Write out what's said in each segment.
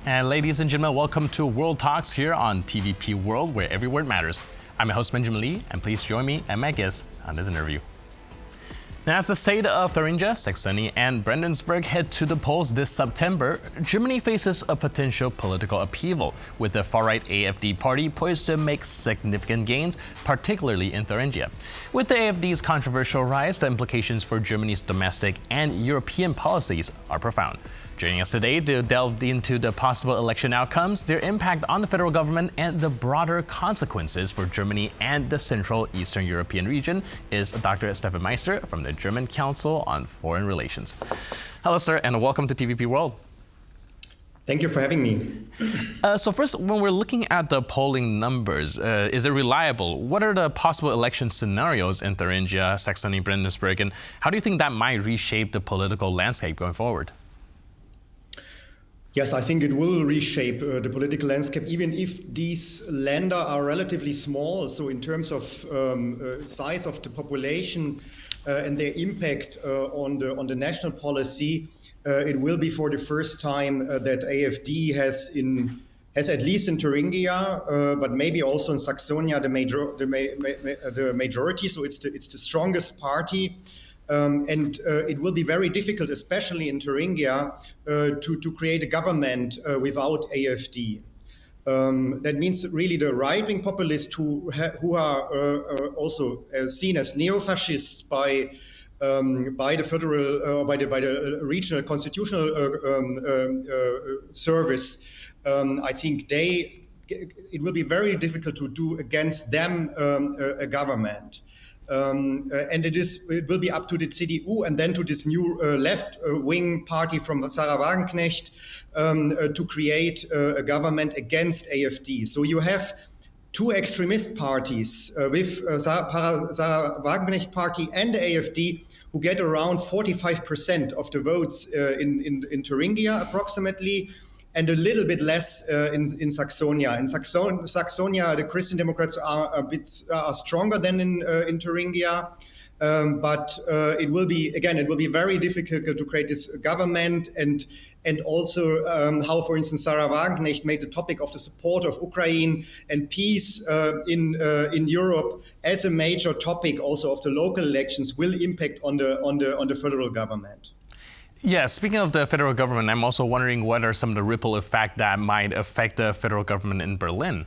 And ladies and gentlemen, welcome to World Talks here on TVP World, where every word matters. I'm your host, Benjamin Lee, and please join me and my guests on this interview. Now, as the state of Thuringia, Saxony, and Brandenburg head to the polls this September, Germany faces a potential political upheaval, with the far-right AfD party poised to make significant gains, particularly in Thuringia. With the AfD's controversial rise, the implications for Germany's domestic and European policies are profound. Joining us today to delve into the possible election outcomes, their impact on the federal government, and the broader consequences for Germany and the Central Eastern European region is Dr. Stefan Meister from the German Council on Foreign Relations. Hello, sir, and welcome to TVP World. Thank you for having me. So first, when we're looking at the polling numbers, is it reliable? What are the possible election scenarios in Thuringia, Saxony, Brandenburg, and how do you think that might reshape the political landscape going forward? Yes, I think it will reshape the political landscape, even if these länder are relatively small. So in terms of size of the population and their impact on the national policy, it will be for the first time that AfD has at least in Thuringia, but maybe also in Saxony, the majority. So it's the strongest party. And it will be very difficult, especially in Thuringia, to create a government without AfD. That means really the right-wing populists who are also seen as neo-fascists by the federal by the regional constitutional service. I think it will be very difficult to do against them a government. And it will be up to the CDU and then to this new left-wing party from Sarah Wagenknecht to create a government against AfD. So you have two extremist parties with Sarah Wagenknecht party and the AfD who get around 45% of the votes in Thuringia approximately, and a little bit less in Saxonia. In Saxonia, the Christian Democrats are stronger than in Thuringia, but it will be very difficult to create this government, and also how, for instance, Sarah Wagenknecht made the topic of the support of Ukraine and peace in Europe as a major topic also of the local elections will impact on the federal government. Yeah, speaking of the federal government, I'm also wondering what are some of the ripple effects that might affect the federal government in Berlin?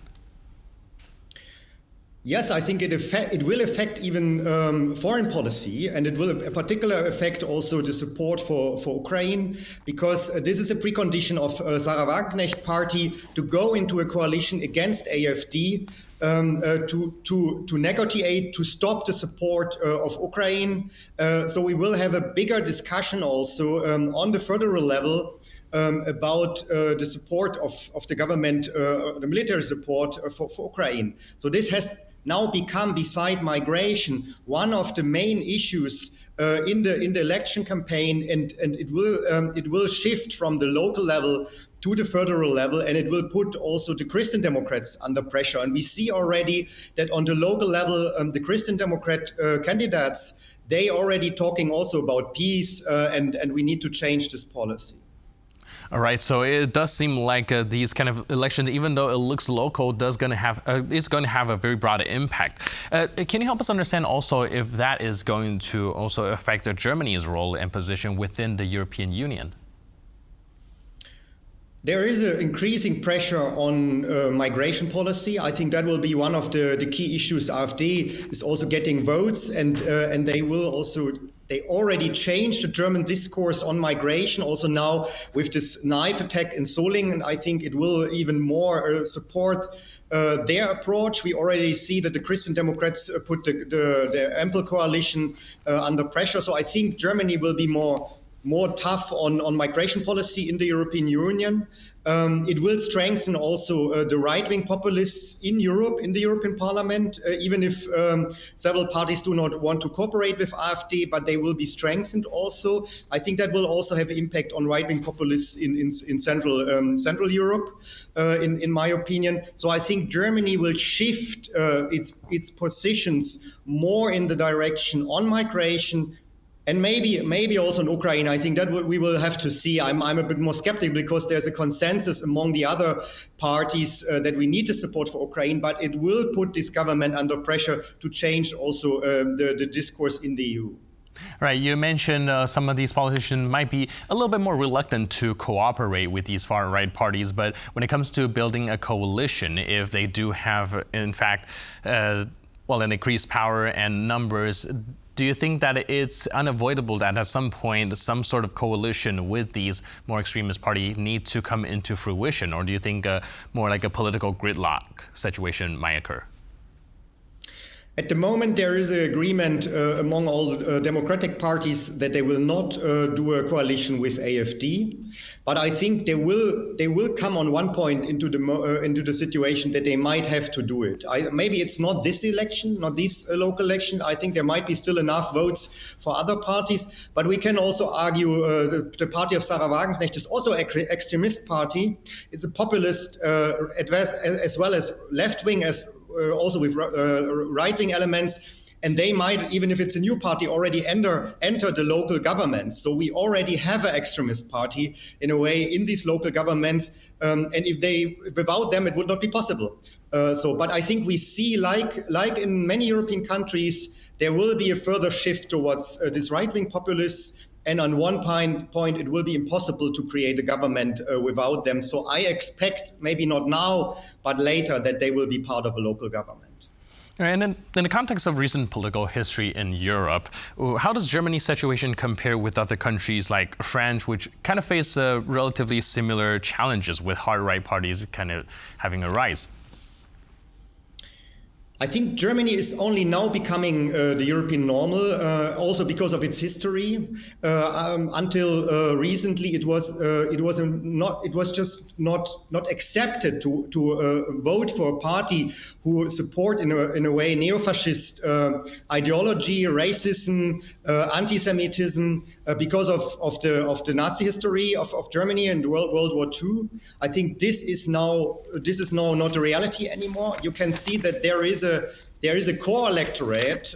Yes, I think it will affect even foreign policy, and it will in particular affect also the support for Ukraine, because this is a precondition of Sarah Wagenknecht party to go into a coalition against AfD to negotiate, to stop the support of Ukraine. So we will have a bigger discussion also on the federal level about the support of the government, the military support for Ukraine. So this has now become, beside migration, one of the main issues in the election campaign, and it will shift from the local level to the federal level, and it will put also the Christian Democrats under pressure. And we see already that on the local level, the Christian Democrat candidates, they already talking also about peace, and we need to change this policy. All right, so it does seem like these kind of elections, even though it looks local, it's going to have a very broad impact. Can you help us understand also if that is going to also affect Germany's role and position within the European Union? There is an increasing pressure on migration policy. I think that will be one of the key issues. AfD is also getting votes, and they will also. They already changed the German discourse on migration, also now with this knife attack in Solingen, and I think it will even more support their approach. We already see that the Christian Democrats put the Ampel coalition under pressure. So I think Germany will be more tough on migration policy in the European Union. It will strengthen also the right-wing populists in Europe, in the European Parliament, even if several parties do not want to cooperate with AfD, but they will be strengthened also. I think that will also have impact on right-wing populists in Central Europe, in my opinion. So I think Germany will shift its positions more in the direction on migration and maybe also in Ukraine. I think that we will have to see. I'm a bit more skeptical because there's a consensus among the other parties that we need to support for Ukraine, but it will put this government under pressure to change also the discourse in the EU. Right, you mentioned some of these politicians might be a little bit more reluctant to cooperate with these far-right parties, but when it comes to building a coalition, if they do have, in fact, an increased power and numbers, do you think that it's unavoidable that at some point some sort of coalition with these more extremist parties need to come into fruition, or do you think more like a political gridlock situation might occur? At the moment, there is an agreement among all democratic parties that they will not do a coalition with AfD. But I think they will come on one point into the situation that they might have to do it. Maybe it's not this election, not this local election. I think there might be still enough votes for other parties. But we can also argue the party of Sarah Wagenknecht is also an extremist party. It's a populist as well as left-wing, also with right-wing elements. And they might, even if it's a new party, already enter the local governments. So we already have an extremist party in a way in these local governments. And without them, it would not be possible. But I think we see, like in many European countries, there will be a further shift towards this right-wing populists. And on one point, it will be impossible to create a government without them. So I expect, maybe not now, but later, that they will be part of a local government. And in the context of recent political history in Europe, how does Germany's situation compare with other countries like France, which kind of face relatively similar challenges with hard right parties kind of having a rise? I think Germany is only now becoming the European normal, also because of its history. Until recently, it was just not accepted to vote for a party who support in a way neo-fascist ideology, racism, anti-Semitism, because of the Nazi history of Germany and World War II. I think this is now not a reality anymore. You can see that there is a core electorate,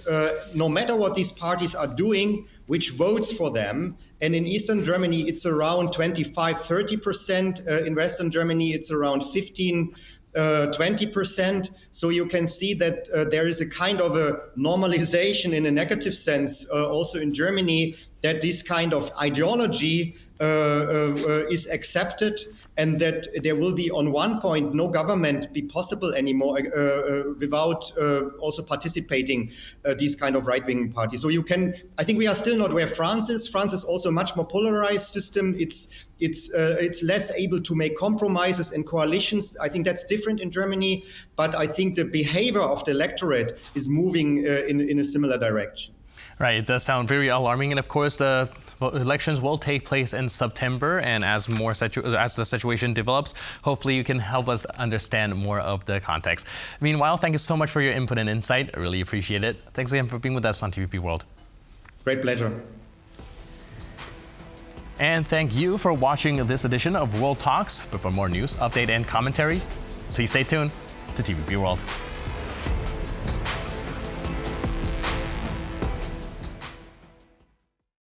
no matter what these parties are doing, which votes for them. And in Eastern Germany, it's around 25-30%. In Western Germany, it's around 15-20%. So you can see that there is a kind of a normalization in a negative sense also in Germany, that this kind of ideology is accepted, and that there will be on one point no government be possible anymore without also participating these kind of right-wing parties. So I think we are still not where France is. France is also a much more polarized system. It's less able to make compromises and coalitions. I think that's different in Germany, but I think the behavior of the electorate is moving in a similar direction. Right, it does sound very alarming, and of course the elections will take place in September, and as the situation develops, hopefully you can help us understand more of the context. Meanwhile, thank you so much for your input and insight. I really appreciate it. Thanks again for being with us on TVP World. Great pleasure. And thank you for watching this edition of World Talks. But for more news, update, and commentary, please stay tuned to TVP World.